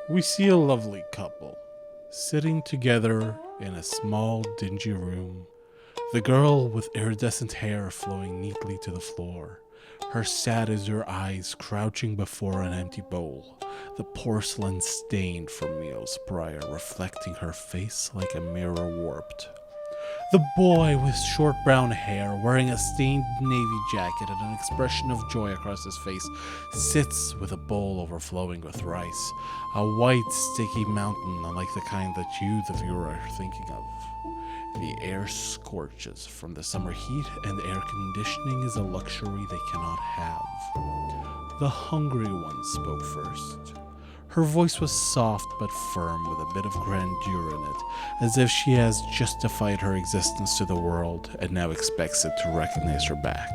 We see a lovely couple, sitting together in a small, dingy room. The girl with iridescent hair flowing neatly to the floor, her sad azure eyes crouching before an empty bowl, the porcelain stained from meals prior, reflecting her face like a mirror warped. The boy with short brown hair, wearing a stained navy jacket and an expression of joy across his face, sits with a bowl overflowing with rice, a white, sticky mountain unlike the kind that you, the viewer, are thinking of. The air scorches from the summer heat, and air conditioning is a luxury they cannot have. The hungry one spoke first. Her voice was soft but firm, with a bit of grandeur in it, as if she has justified her existence to the world and now expects it to recognize her back.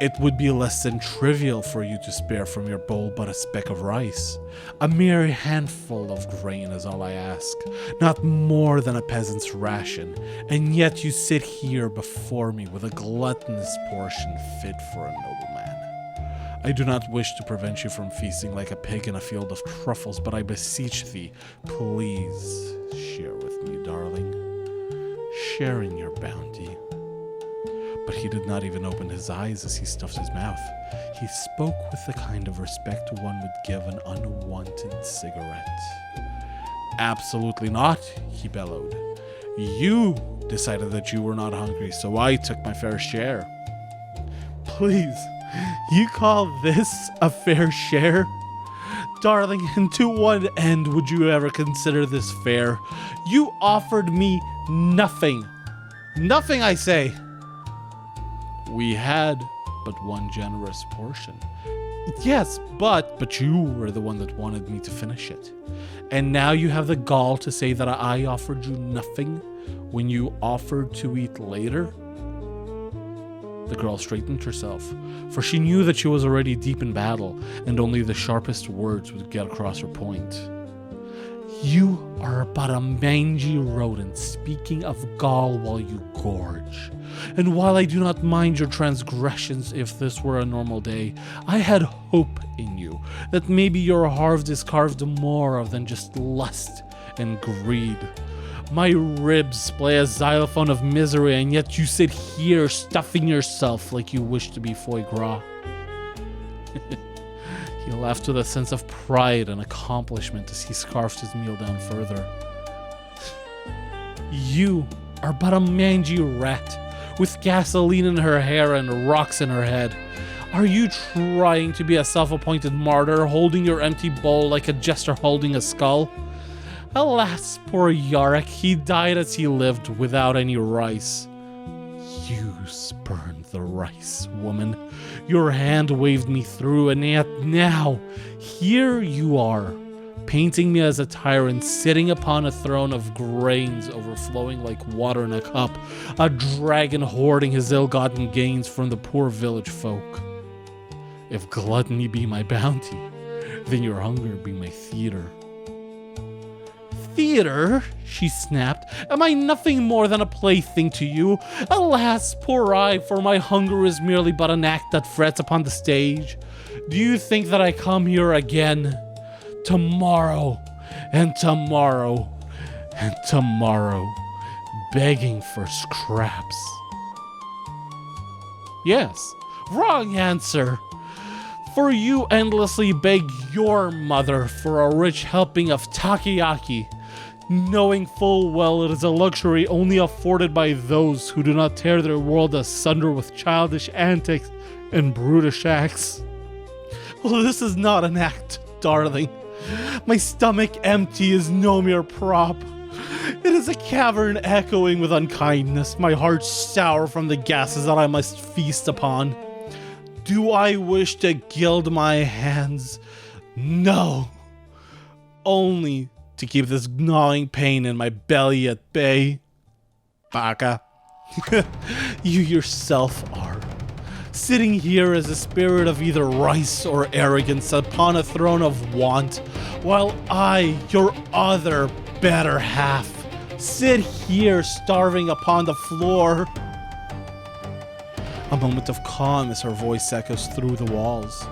It would be less than trivial for you to spare from your bowl but a speck of rice. A mere handful of grain is all I ask, not more than a peasant's ration, and yet you sit here before me with a gluttonous portion fit for a nobleman. I do not wish to prevent you from feasting like a pig in a field of truffles, but I beseech thee, please share with me, darling. Share in your bounty. But he did not even open his eyes as he stuffed his mouth. He spoke with the kind of respect one would give an unwanted cigarette. Absolutely not, he bellowed. You decided that you were not hungry, so I took my fair share. Please, you call this a fair share? Darling, and to what end would you ever consider this fair? You offered me nothing. Nothing, I say. We had but one generous portion. Yes, but you were the one that wanted me to finish it. And now you have the gall to say that I offered you nothing when you offered to eat later? The girl straightened herself, for she knew that she was already deep in battle, and only the sharpest words would get across her point. You are but a mangy rodent speaking of gall while you gorge. And while I do not mind your transgressions if this were a normal day, I had hope in you that maybe your heart is carved more than just lust and greed. My ribs play a xylophone of misery, and yet you sit here stuffing yourself like you wish to be foie gras. He laughed with a sense of pride and accomplishment as he scarfed his meal down further. You are but a mangy rat with gasoline in her hair and rocks in her head. Are you trying to be a self-appointed martyr, holding your empty bowl like a jester holding a skull? Alas, poor Yarick, he died as he lived, without any rice. You spurned the rice, woman. Your hand waved me through, and yet now, here you are, painting me as a tyrant, sitting upon a throne of grains overflowing like water in a cup, a dragon hoarding his ill-gotten gains from the poor village folk. If gluttony be my bounty, then your hunger be my theater. Theater? She snapped. Am I nothing more than a plaything to you? Alas, poor I, for my hunger is merely but an act that frets upon the stage. Do you think that I come here again? Tomorrow, and tomorrow, and tomorrow, begging for scraps? Yes, wrong answer. For you endlessly beg your mother for a rich helping of takoyaki, knowing full well it is a luxury only afforded by those who do not tear their world asunder with childish antics and brutish acts. Well, this is not an act, darling. My stomach empty is no mere prop. It is a cavern echoing with unkindness, my heart sour from the gases that I must feast upon. Do I wish to gild my hands? No. Only to keep this gnawing pain in my belly at bay. Baka. You yourself are. Sitting here as a spirit of either rice or arrogance upon a throne of want, while I, your other better half, sit here starving upon the floor. A moment of calm as her voice echoes through the walls.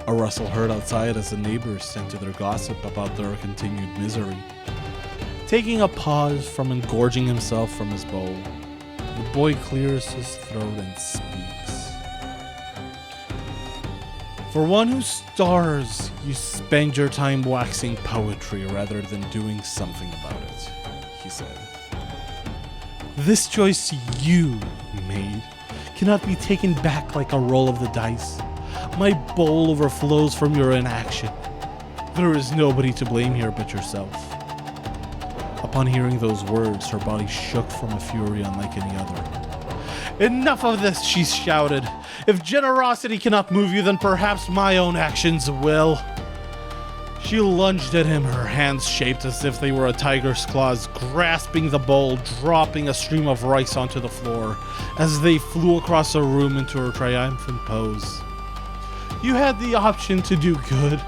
A rustle heard outside as the neighbors sent to their gossip about their continued misery. Taking a pause from engorging himself from his bowl, the boy clears his throat and speaks. For one who starves, you spend your time waxing poetry rather than doing something about it, he said. This choice you made cannot be taken back like a roll of the dice. My bowl overflows from your inaction. There is nobody to blame here but yourself. Upon hearing those words, her body shook from a fury unlike any other. Enough of this, she shouted. If generosity cannot move you, then perhaps my own actions will. She lunged at him, her hands shaped as if they were a tiger's claws, grasping the bowl, dropping a stream of rice onto the floor as they flew across the room into her triumphant pose. You had the option to do good,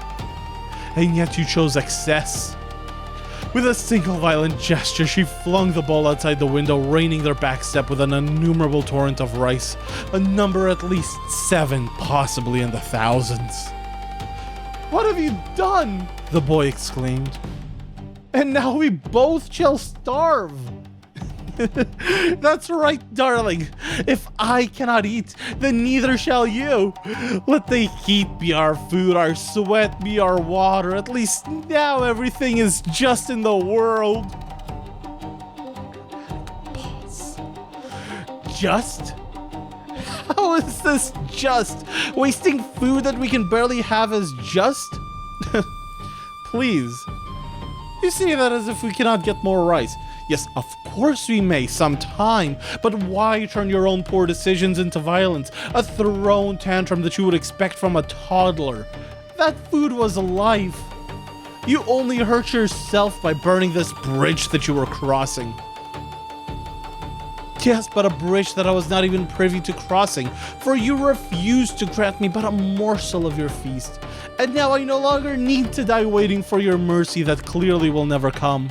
and yet you chose excess. With a single violent gesture, she flung the bowl outside the window, raining their backstep with an innumerable torrent of rice, a number at least 7, possibly in the thousands. What have you done? The boy exclaimed. And now we both shall starve. That's right, darling. If I cannot eat, then neither shall you. Let the heat be our food, our sweat be our water. At least now everything is just in the world. Pause. Just? How is this just? Wasting food that we can barely have is just? Please. You say that as if we cannot get more rice. Yes, of course we may, sometime, but why turn your own poor decisions into violence? A thrown tantrum that you would expect from a toddler. That food was life. You only hurt yourself by burning this bridge that you were crossing. Yes, but a bridge that I was not even privy to crossing, for you refused to grant me but a morsel of your feast. And now I no longer need to die waiting for your mercy that clearly will never come.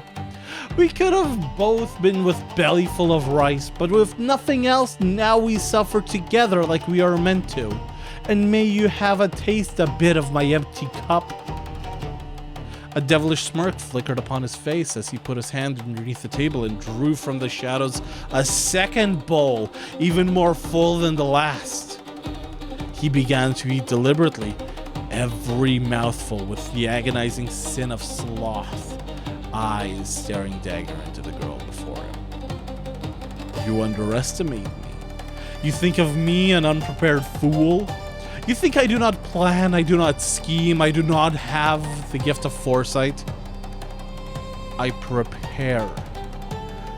We could have both been with belly full of rice, but with nothing else, now we suffer together like we are meant to. And may you have a taste a bit of my empty cup. A devilish smirk flickered upon his face as he put his hand underneath the table and drew from the shadows a second bowl, even more full than the last. He began to eat deliberately, every mouthful with the agonizing sin of sloth, eyes staring dagger into the girl before him. You underestimate me. You think of me an unprepared fool? You think I do not plan, I do not scheme, I do not have the gift of foresight? I prepare.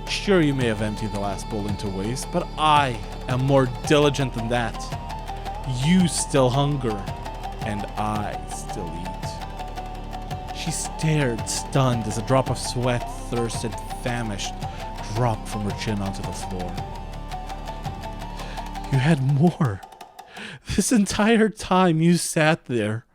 Sure, you may have emptied the last bowl into waste, but I am more diligent than that. You still hunger, and I still eat. She stared, stunned, as a drop of sweat, thirst, and famished dropped from her chin onto the floor. You had more. This entire time you sat there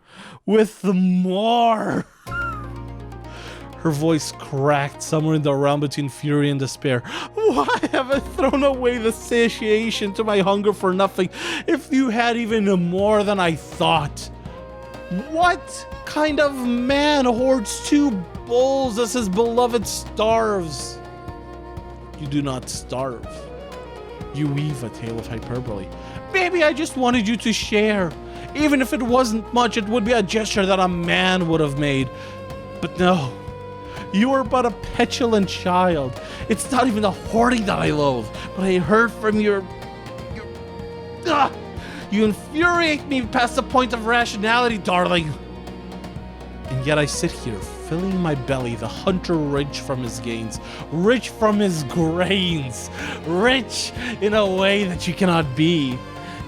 with more. Her voice cracked somewhere in the realm between fury and despair. Why have I thrown away the satiation to my hunger for nothing? If you had even more than I thought. What kind of man hoards 2 bowls as his beloved starves? You do not starve. You weave a tale of hyperbole. Maybe I just wanted you to share. Even if it wasn't much, it would be a gesture that a man would have made. But no, you are but a petulant child. It's not even the hoarding that I loathe, but I heard from you infuriate me past the point of rationality, darling. And yet I sit here, filling my belly, the hunter rich from his gains, rich from his grains, rich in a way that you cannot be.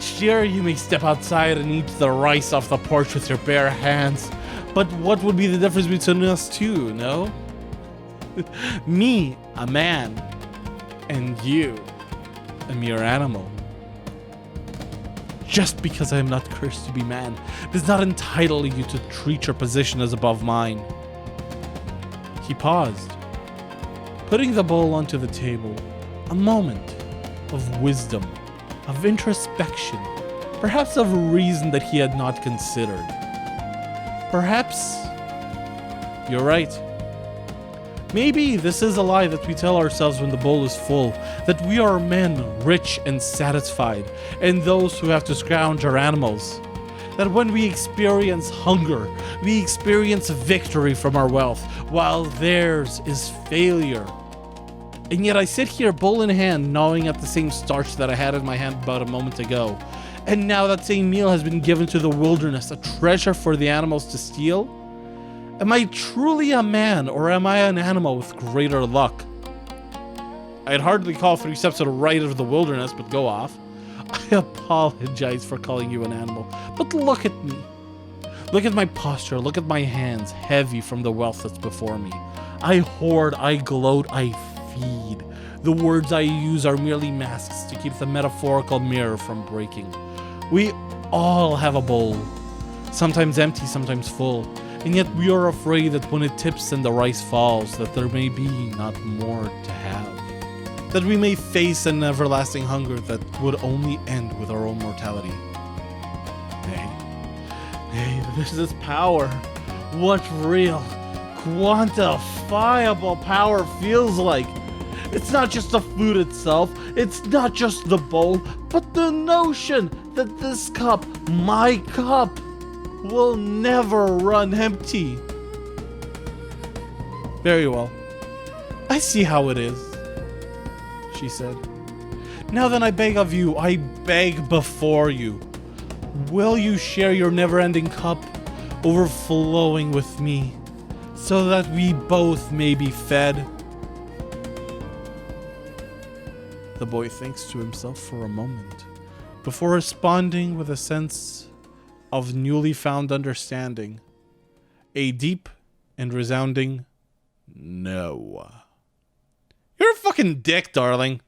Sure, you may step outside and eat the rice off the porch with your bare hands, but what would be the difference between us two, no? Me, a man, and you, a mere animal. Just because I am not cursed to be man does not entitle you to treat your position as above mine. He paused, putting the bowl onto the table. A moment of wisdom, of introspection, perhaps of a reason that he had not considered. Perhaps you're right. Maybe this is a lie that we tell ourselves when the bowl is full, that we are men rich and satisfied, and those who have to scrounge are animals. That when we experience hunger, we experience victory from our wealth, while theirs is failure. And yet I sit here, bowl in hand, gnawing at the same starch that I had in my hand about a moment ago. And now that same meal has been given to the wilderness, a treasure for the animals to steal? Am I truly a man, or am I an animal with greater luck? I'd hardly call 3 steps to the right of the wilderness, but go off. I apologize for calling you an animal, but look at me. Look at my posture, look at my hands, heavy from the wealth that's before me. I hoard, I gloat, I feed. The words I use are merely masks to keep the metaphorical mirror from breaking. We all have a bowl, sometimes empty, sometimes full, and yet we are afraid that when it tips and the rice falls, that there may be not more to have. That we may face an everlasting hunger that would only end with our own mortality. Nay, this is power. What real, quantifiable power feels like. It's not just the food itself, it's not just the bowl, but the notion that this cup, my cup, will never run empty. Very well. I see how it is, she said. Now then, I beg of you, I beg before you. Will you share your never-ending cup, overflowing with me, so that we both may be fed? The boy thinks to himself for a moment, before responding with a sense of newly found understanding. A deep and resounding no. You're a fucking dick, darling.